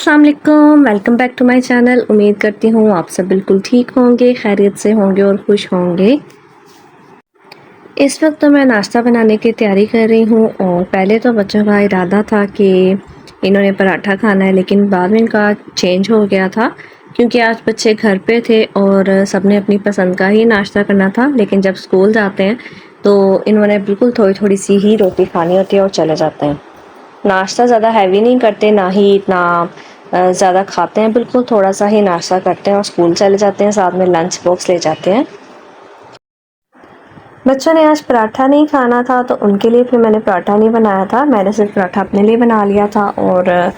अस्सलाम वालेकुम, welcome back to my channel. उम्मीद करती हूँ आप सब बिल्कुल ठीक होंगे, खैरियत से होंगे और खुश होंगे। इस वक्त तो मैं नाश्ता बनाने की तैयारी कर रही हूँ और पहले तो बच्चों का इरादा था कि इन्होंने पराठा खाना है, लेकिन बाद में इनका चेंज हो गया था क्योंकि आज बच्चे घर पे थे और सबने अपनी पसंद का ही नाश्ता करना था। लेकिन जब स्कूल जाते हैं तो इन्होंने बिल्कुल थोड़ी-थोड़ी सी ही रोटी खानी होती है और चले जाते हैं। नाश्ता ज़्यादा हैवी नहीं करते, ना ही इतना ज़्यादा खाते हैं, बिल्कुल थोड़ा-सा ही नाश्ता करते हैं और स्कूल चले जाते हैं, साथ में लंच बॉक्स ले जाते हैं। बच्चों ने आज पराठा नहीं खाना था तो उनके लिए फिर मैंने पराठा नहीं बनाया था, मैंने सिर्फ पराठा अपने लिए बना लिया था। और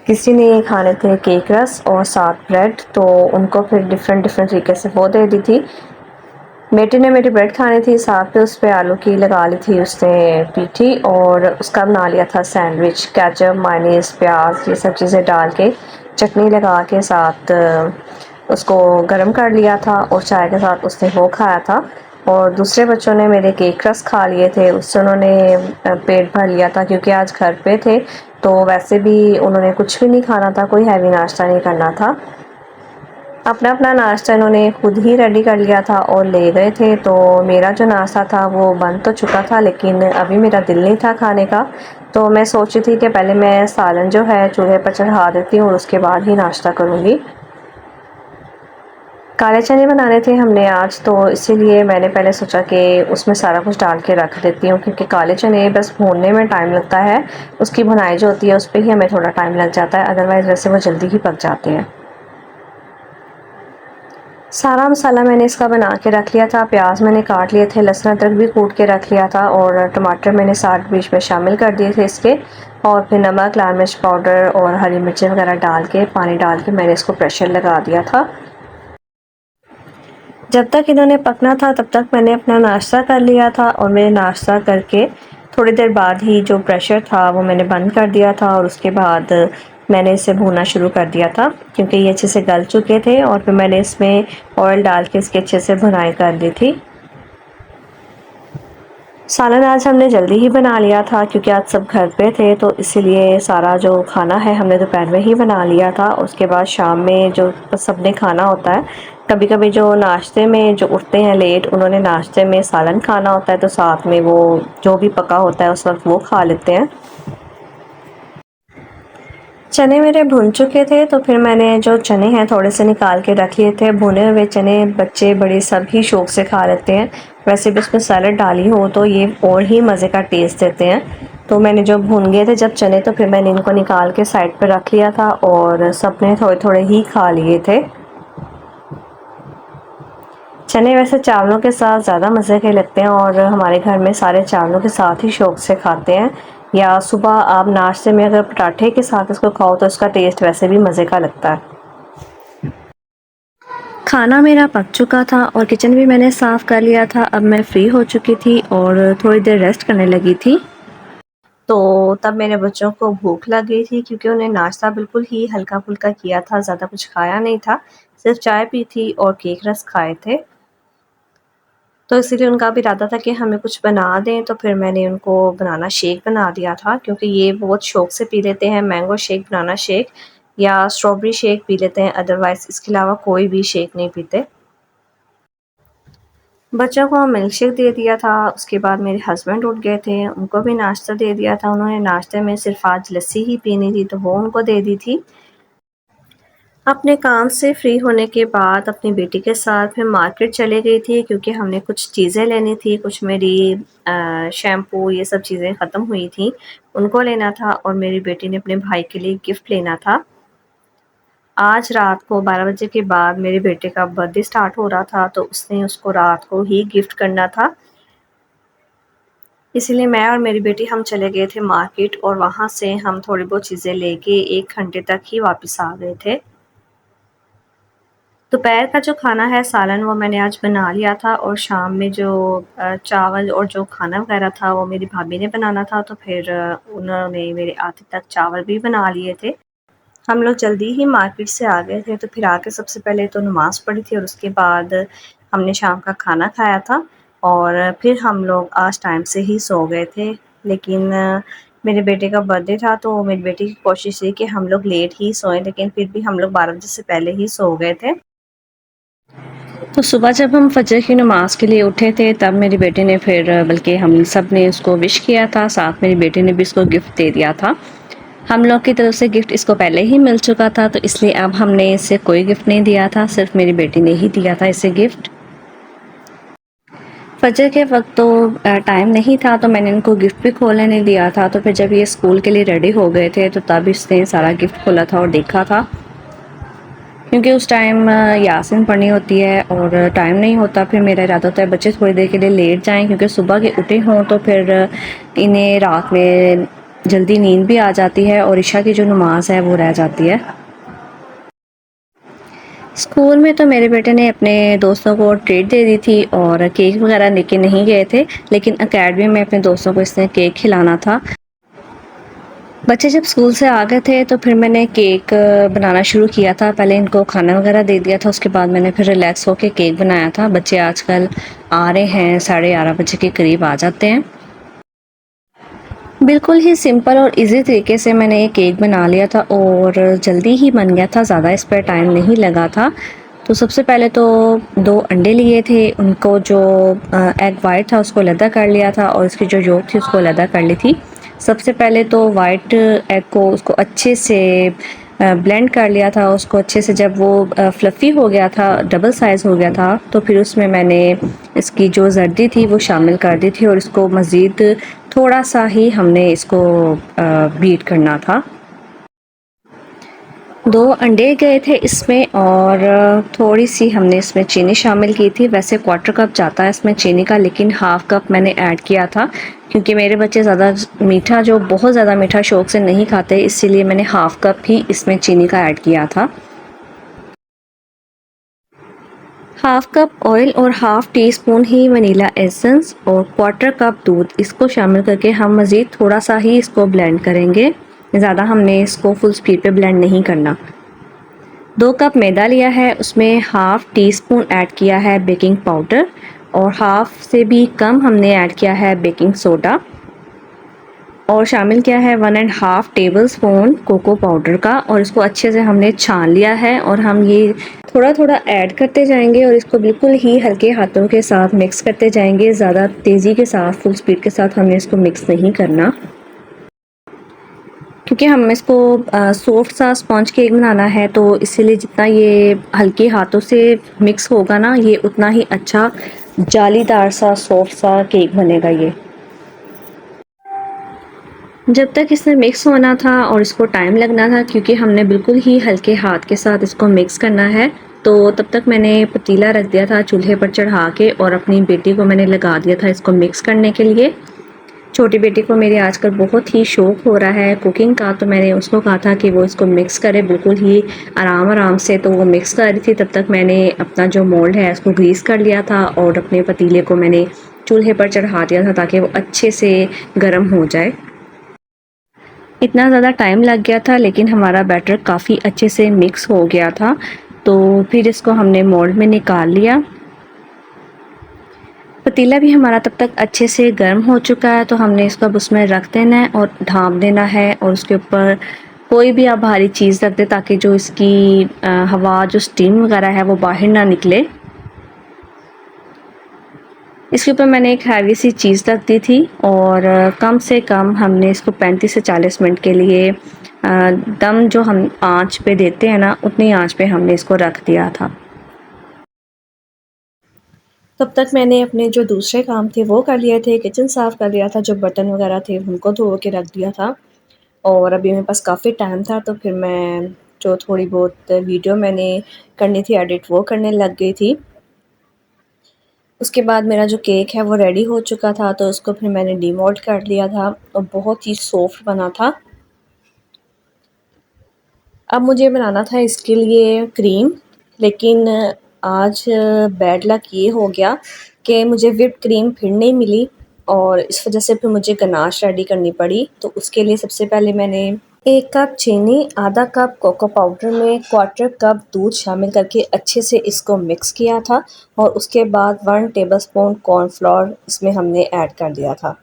किसी ने खाने थे केक रस और साथ ब्रेड, तो उनको फिर डिफरेंट तरीके से वो दे दी थी। बेटे ने मेरी ब्रेड खानी थी, साथ में उस पर आलू की लगा ली थी उसने पीठी और उसका बना लिया था सैंडविच। केचप, मायोनीज़, प्याज ये सब चीज़ें डाल के चटनी लगा के साथ उसको गरम कर लिया था और चाय के साथ उसने वो खाया था। और दूसरे बच्चों ने मेरे केक रस खा लिए थे, उससे उन्होंने पेट भर लिया था क्योंकि आज घर पे थे, तो वैसे भी उन्होंने कुछ भी नहीं खाना था, कोई हैवी नाश्ता नहीं करना था। अपना अपना नाश्ता इन्होंने खुद ही रेडी कर लिया था और ले गए थे। तो मेरा जो नाश्ता था वो बन तो चुका था, लेकिन अभी मेरा दिल नहीं था खाने का। तो मैं सोची थी कि पहले मैं सालन जो है चूल्हे पर चढ़ा देती हूँ और उसके बाद ही नाश्ता करूँगी। काले चने बनाने थे हमने आज, तो इसीलिए मैंने पहले सोचा कि उसमें सारा कुछ डाल के रख देती हूँ, क्योंकि काले चने बस भूनने में टाइम लगता है, उसकी भुनाई जो होती है उस पर ही हमें थोड़ा टाइम लग जाता है, अदरवाइज़ वैसे वो जल्दी ही पक जाते हैं। सारा मसाला मैंने इसका बना के रख लिया था, प्याज मैंने काट लिए थे, लहसुन अदरक भी कूट के रख लिया था और टमाटर मैंने साथ बीच में शामिल कर दिए थे इसके। और फिर नमक, लाल मिर्च पाउडर और हरी मिर्चें वगैरह डाल के पानी डाल के मैंने इसको प्रेशर लगा दिया था। जब तक इन्होंने पकना था तब तक मैंने अपना नाश्ता कर लिया था और मैंने नाश्ता करके थोड़ी देर बाद ही जो प्रेशर था वो मैंने बंद कर दिया था और उसके बाद मैंने इसे भूनना शुरू कर दिया था, क्योंकि ये अच्छे से गल चुके थे। और फिर मैंने इसमें ऑयल डाल के इसकी अच्छे से भुनाई कर दी थी। सालन आज हमने जल्दी ही बना लिया था क्योंकि आज सब घर पे थे, तो इसीलिए सारा जो खाना है हमने दोपहर में ही बना लिया था। उसके बाद शाम में जो सबने खाना होता है, कभी कभी जो नाश्ते में जो उठते हैं लेट, उन्होंने नाश्ते में सालन खाना होता है, तो साथ में वो जो भी पका होता है उस वक्त वो खा लेते हैं। चने मेरे भुन चुके थे, तो फिर मैंने जो चने हैं थोड़े से निकाल के रख लिए थे। भुने हुए चने बच्चे बड़े सब ही शौक़ से खा लेते हैं, वैसे भी उसमें सैलड डाली हो तो ये और ही मज़े का टेस्ट देते हैं। तो मैंने जो भुन गए थे जब चने, तो फिर मैंने इनको निकाल के साइड पर रख लिया था और सब ने थोड़े थोड़े ही खा लिए थे। चने वैसे चावलों के साथ ज़्यादा मज़े के लगते हैं और हमारे घर में सारे चावलों के साथ ही शौक़ से खाते हैं। या सुबह आप नाश्ते में अगर पराठे के साथ इसको खाओ तो इसका टेस्ट वैसे भी मज़े का लगता है। खाना मेरा पक चुका था और किचन भी मैंने साफ़ कर लिया था। अब मैं फ्री हो चुकी थी और थोड़ी देर रेस्ट करने लगी थी। तो तब मेरे बच्चों को भूख लग गई थी क्योंकि उन्हें नाश्ता बिल्कुल ही हल्का-फुल्का किया था, ज़्यादा कुछ खाया नहीं था, सिर्फ चाय पी थी और केक रस खाए थे। तो इसीलिए उनका भी इरादा था कि हमें कुछ बना दें, तो फिर मैंने उनको बनाना शेक बना दिया था, क्योंकि ये बहुत शौक़ से पी लेते हैं मैंगो शेक, बनाना शेक या स्ट्रॉबेरी शेक पी लेते हैं, अदरवाइज़ इसके अलावा कोई भी शेक नहीं पीते। बच्चों को मिल्क शेक दे दिया था, उसके बाद मेरे हस्बैंड उठ गए थे, उनको भी नाश्ता दे दिया था। उन्होंने नाश्ते में सिर्फ आज लस्सी ही पीनी थी, तो वो उनको दे दी थी। अपने काम से फ्री होने के बाद अपनी बेटी के साथ फिर मार्केट चले गई थी, क्योंकि हमने कुछ चीज़ें लेनी थी, कुछ मेरी शैम्पू ये सब चीज़ें ख़त्म हुई थी, उनको लेना था और मेरी बेटी ने अपने भाई के लिए गिफ्ट लेना था। आज रात को 12 बजे के बाद मेरे बेटे का बर्थडे स्टार्ट हो रहा था, तो उसने उसको रात को ही गिफ्ट करना था। इसीलिए मैं और मेरी बेटी हम चले गए थे मार्केट और वहाँ से हम थोड़ी बहुत चीज़ें लेके 1 घंटे तक ही वापस आ गए थे। दोपहर का जो खाना है सालन, वो मैंने आज बना लिया था और शाम में जो चावल और जो खाना वगैरह था वो मेरी भाभी ने बनाना था, तो फिर उन्होंने मेरे आते तक चावल भी बना लिए थे। हम लोग जल्दी ही मार्केट से आ गए थे, तो फिर आके सबसे पहले तो नमाज़ पढ़ी थी और उसके बाद हमने शाम का खाना खाया था और फिर हम लोग आज टाइम से ही सो गए थे। लेकिन मेरे बेटे का बर्थडे था तो मेरी बेटी की कोशिश थी कि हम लोग लेट ही सोएं, लेकिन फिर भी हम लोग 12 बजे से पहले ही सो गए थे। तो सुबह जब हम फजर की नमाज़ के लिए उठे थे तब मेरी बेटी ने फिर बल्कि हम सब ने उसको विश किया था, साथ मेरी बेटी ने भी उसको गिफ्ट दे दिया था। हम लोग की तरफ से गिफ्ट इसको पहले ही मिल चुका था, तो इसलिए अब हमने इसे कोई गिफ्ट नहीं दिया था, सिर्फ मेरी बेटी ने ही दिया था इसे गिफ्ट। फजर के वक्त तो टाइम नहीं था तो मैंने इनको गिफ्ट भी खोलने नहीं दिया था। तो फिर जब ये स्कूल के लिए रेडी हो गए थे तो तब इसने सारा गिफ्ट खोला था और देखा था, क्योंकि उस टाइम यासीन पढ़नी होती है और टाइम नहीं होता। फिर मेरा इरादा होता है बच्चे थोड़ी देर के लिए लेट जाएं, क्योंकि सुबह के उठे हों तो फिर इन्हें रात में जल्दी नींद भी आ जाती है और इशा की जो नमाज है वो रह जाती है। स्कूल में तो मेरे बेटे ने अपने दोस्तों को ट्रीट दे दी थी और केक वगैरह लेके नहीं गए थे, लेकिन एकेडमी में अपने दोस्तों को इसने केक खिलाना था। बच्चे जब स्कूल से आ गए थे तो फिर मैंने केक बनाना शुरू किया था। पहले इनको खाना वगैरह दे दिया था, उसके बाद मैंने फिर रिलैक्स होके केक बनाया था। बच्चे आजकल आ रहे हैं 11:30 बजे के करीब आ जाते हैं। बिल्कुल ही सिंपल और इजी तरीके से मैंने ये केक बना लिया था और जल्दी ही बन गया था, ज़्यादा इस पर टाइम नहीं लगा था। तो सबसे पहले तो 2 अंडे लिए थे, उनको जो एग वाइट था उसको अलग कर लिया था और इसकी जो योक थी उसको अलग कर ली थी। सबसे पहले तो वाइट एग को उसको अच्छे से ब्लेंड कर लिया था। उसको अच्छे से जब वो फ्लफ़ी हो गया था, डबल साइज़ हो गया था, तो फिर उसमें मैंने इसकी जो जर्दी थी वो शामिल कर दी थी और इसको मज़ीद थोड़ा सा ही हमने इसको बीट करना था। 2 अंडे गए थे इसमें और थोड़ी सी हमने इसमें चीनी शामिल की थी। वैसे क्वार्टर कप जाता है इसमें चीनी का, लेकिन हाफ़ कप मैंने ऐड किया था, क्योंकि मेरे बच्चे ज़्यादा मीठा, जो बहुत ज़्यादा मीठा शौक़ से नहीं खाते, इसीलिए मैंने हाफ़ कप ही इसमें चीनी का ऐड किया था। हाफ़ कप ऑयल और हाफ़ टी स्पून ही वनीला एसेंस और क्वार्टर कप दूध, इसको शामिल करके हम मज़ीद थोड़ा सा ही इसको ब्लेंड करेंगे। ज़्यादा हमने इसको फुल स्पीड पे ब्लेंड नहीं करना। 2 कप मैदा लिया है, उसमें हाफ़ टी स्पून ऐड किया है बेकिंग पाउडर और हाफ़ से भी कम हमने ऐड किया है बेकिंग सोडा और शामिल किया है 1 and half tablespoon cocoa powder का, और इसको अच्छे से हमने छान लिया है। और हम ये थोड़ा थोड़ा ऐड करते जाएंगे और इसको बिल्कुल ही हल्के हाथों के साथ मिक्स करते जाएंगे। ज़्यादा तेज़ी के साथ, फुल स्पीड के साथ हमने इसको मिक्स नहीं करना, क्योंकि हम इसको सॉफ्ट सा स्पॉन्ज केक बनाना है, तो इसीलिए जितना ये हल्के हाथों से मिक्स होगा ना, ये उतना ही अच्छा जालीदार सा सॉफ्ट सा केक बनेगा ये। जब तक इसमें मिक्स होना था और इसको टाइम लगना था, क्योंकि हमने बिल्कुल ही हल्के हाथ के साथ इसको मिक्स करना है, तो तब तक मैंने पतीला रख दिया था चूल्हे पर चढ़ा के और अपनी बेटी को मैंने लगा दिया था इसको मिक्स करने के लिए। छोटी बेटी को मेरी आजकल बहुत ही शौक़ हो रहा है कुकिंग का, तो मैंने उसको कहा था कि वो इसको मिक्स करे बिल्कुल ही आराम आराम से। तो वो मिक्स कर रही थी, तब तक मैंने अपना जो मोल्ड है उसको ग्रीस कर लिया था और अपने पतीले को मैंने चूल्हे पर चढ़ा दिया था ताकि वो अच्छे से गर्म हो जाए। इतना ज़्यादा टाइम लग गया था, लेकिन हमारा बैटर काफ़ी अच्छे से मिक्स हो गया था। तो फिर इसको हमने मोल्ड में निकाल लिया। पतीला भी हमारा तब तक अच्छे से गर्म हो चुका है, तो हमने इसको अब उसमें रख देना है और ढाँप देना है और उसके ऊपर कोई भी आप भारी चीज़ रख दें ताकि जो इसकी हवा, जो स्टीम वगैरह है वो बाहर ना निकले। इसके ऊपर मैंने एक हैवी सी चीज़ रख दी थी और कम से कम हमने इसको 35 से 40 मिनट के लिए दम जो हम आँच पे देते हैं ना, उतनी आँच पे हमने इसको रख दिया था। तब तक मैंने अपने जो दूसरे काम थे वो कर लिए थे, किचन साफ़ कर लिया था, जो बर्तन वगैरह थे उनको धो के रख दिया था और अभी मेरे पास काफ़ी टाइम था, तो फिर मैं जो थोड़ी बहुत वीडियो मैंने करनी थी एडिट, वो करने लग गई थी। उसके बाद मेरा जो केक है वो रेडी हो चुका था, तो उसको फिर मैंने डीमोल्ड कर लिया था और बहुत ही सॉफ्ट बना था। अब मुझे बनाना था इसके लिए क्रीम, लेकिन आज बैड लक ये हो गया कि मुझे व्हिप्ड क्रीम फिर नहीं मिली और इस वजह से फिर मुझे गनाश रेडी करनी पड़ी। तो उसके लिए सबसे पहले मैंने 1 कप चीनी, आधा कप कोको पाउडर में क्वार्टर कप दूध शामिल करके अच्छे से इसको मिक्स किया था और उसके बाद 1 टेबलस्पून कॉर्नफ्लोर इसमें हमने ऐड कर दिया था।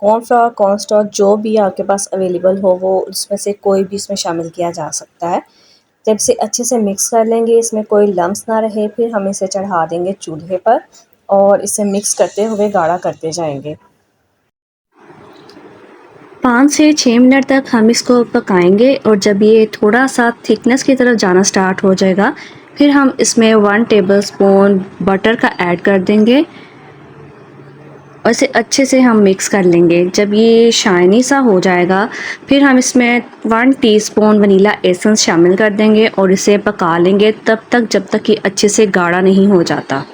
कॉर्नफ्लावर, कॉर्नस्टार्च जो भी आपके पास अवेलेबल हो वो उसमें से कोई भी इसमें शामिल किया जा सकता है। जब इसे अच्छे से मिक्स कर लेंगे, इसमें कोई लम्स ना रहे, फिर हम इसे चढ़ा देंगे चूल्हे पर और इसे मिक्स करते हुए गाढ़ा करते जाएंगे। 5 से 6 मिनट तक हम इसको पकाएंगे और जब ये थोड़ा सा थिकनेस की तरफ जाना स्टार्ट हो जाएगा, फिर हम इसमें 1 टेबलस्पून बटर का ऐड कर देंगे और इसे अच्छे से हम मिक्स कर लेंगे। जब ये शाइनी सा हो जाएगा, फिर हम इसमें 1 टीस्पून वनीला एसेंस शामिल कर देंगे और इसे पका लेंगे तब तक जब तक ये अच्छे से गाढ़ा नहीं हो जाता।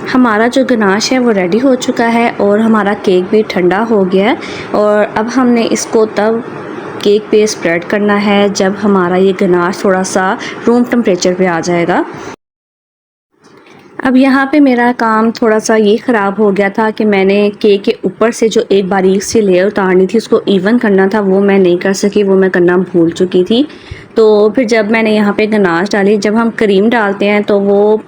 हमारा जो गनाश है वो रेडी हो चुका है और हमारा केक भी ठंडा हो गया है और अब हमने इसको तब केक पे स्प्रेड करना है जब हमारा ये गनाश थोड़ा सा रूम टेम्परेचर पे आ जाएगा। अब यहाँ पे मेरा काम थोड़ा सा ये ख़राब हो गया था कि मैंने केक के ऊपर से जो एक बारीक सी लेयर उतारनी थी उसको इवन करना था, वो मैं नहीं कर सकी, वो मैं करना भूल चुकी थी। तो फिर जब मैंने यहाँ पे गनाश डाली, जब हम क्रीम डालते हैं तो वो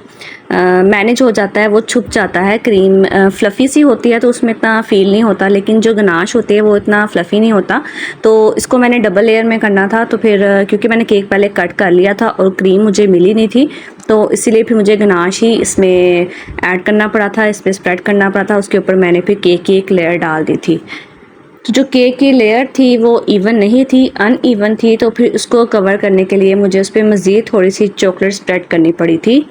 मैनेज हो जाता है, वो छुप जाता है। क्रीम फ्लफ़ी सी होती है तो उसमें इतना फ़ील नहीं होता, लेकिन जो गनाश होती है वो इतना फ्लफ़ी नहीं होता। तो इसको मैंने डबल लेयर में करना था, तो फिर क्योंकि मैंने केक पहले कट कर लिया था और क्रीम मुझे मिली नहीं थी, तो इसीलिए फिर मुझे गनाश ही इसमें ऐड करना पड़ा था, इस पर स्प्रेड करना पड़ा था। उसके ऊपर मैंने फिर केक की एक लेयर डाल दी थी। तो जो केक की लेयर थी वो इवन नहीं थी, अनइवन थी, तो फिर उसको कवर करने के लिए मुझे उस पर मज़ीद थोड़ी सी चॉकलेट स्प्रेड करनी पड़ी थी।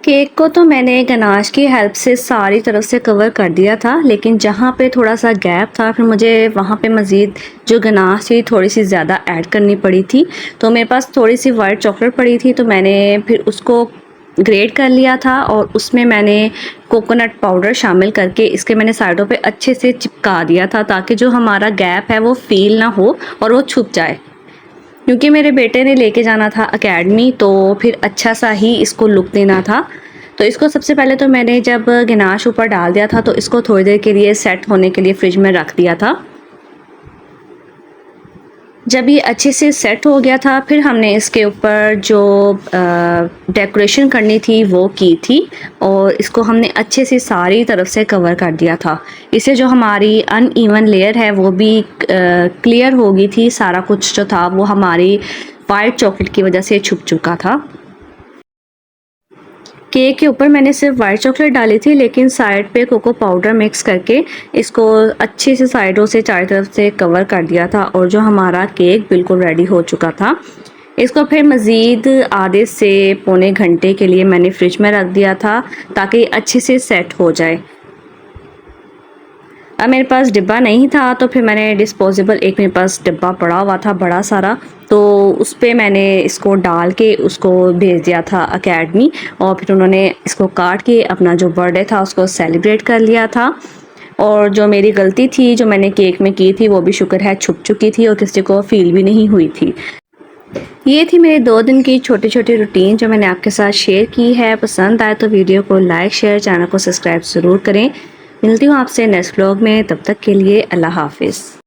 केक को तो मैंने गनाश की हेल्प से सारी तरफ से कवर कर दिया था, लेकिन जहाँ पे थोड़ा सा गैप था फिर मुझे वहाँ पे मज़ीद जो गनाश थी थोड़ी सी ज़्यादा ऐड करनी पड़ी थी। तो मेरे पास थोड़ी सी वाइट चॉकलेट पड़ी थी, तो मैंने फिर उसको ग्रेट कर लिया था और उसमें मैंने कोकोनट पाउडर शामिल करके इसके मैंने साइडों पे अच्छे से चिपका दिया था, ताकि जो हमारा गैप है वो फ़ील ना हो और वो छुप जाए। क्योंकि मेरे बेटे ने लेके जाना था एकेडमी, तो फिर अच्छा सा ही इसको लुक देना था। तो इसको सबसे पहले तो मैंने जब गनाश ऊपर डाल दिया था तो इसको थोड़ी देर के लिए सेट होने के लिए फ्रिज में रख दिया था। जब ये अच्छे से सेट हो गया था, फिर हमने इसके ऊपर जो डेकोरेशन करनी थी वो की थी और इसको हमने अच्छे से सारी तरफ से कवर कर दिया था। इससे जो हमारी अनइवन लेयर है वो भी क्लियर हो गई थी। सारा कुछ जो था वो हमारी वाइट चॉकलेट की वजह से छुप चुका था। केक के ऊपर मैंने सिर्फ वाइट चॉकलेट डाली थी, लेकिन साइड पे कोको पाउडर मिक्स करके इसको अच्छे से साइडों से चारों तरफ से कवर कर दिया था और जो हमारा केक बिल्कुल रेडी हो चुका था। इसको फिर मज़ीद आधे से पौने घंटे के लिए मैंने फ्रिज में रख दिया था ताकि अच्छे से सेट हो जाए। अब मेरे पास डिब्बा नहीं था तो फिर मैंने डिस्पोजेबल एक मेरे पास डिब्बा पड़ा हुआ था बड़ा सारा, तो उस पर मैंने इसको डाल के उसको भेज दिया था एकेडमी और फिर उन्होंने इसको काट के अपना जो बर्थडे था उसको सेलिब्रेट कर लिया था। और जो मेरी गलती थी जो मैंने केक में की थी वो भी शुक्र है छुप चुकी थी और किसी को फ़ील भी नहीं हुई थी। ये थी मेरे 2 दिन की छोटी छोटी रूटीन जो मैंने आपके साथ शेयर की है। पसंद आए तो वीडियो को लाइक शेयर, चैनल को सब्सक्राइब ज़रूर करें। मिलती हूँ आपसे नेक्स्ट व्लॉग में, तब तक के लिए अल्लाह हाफिज़।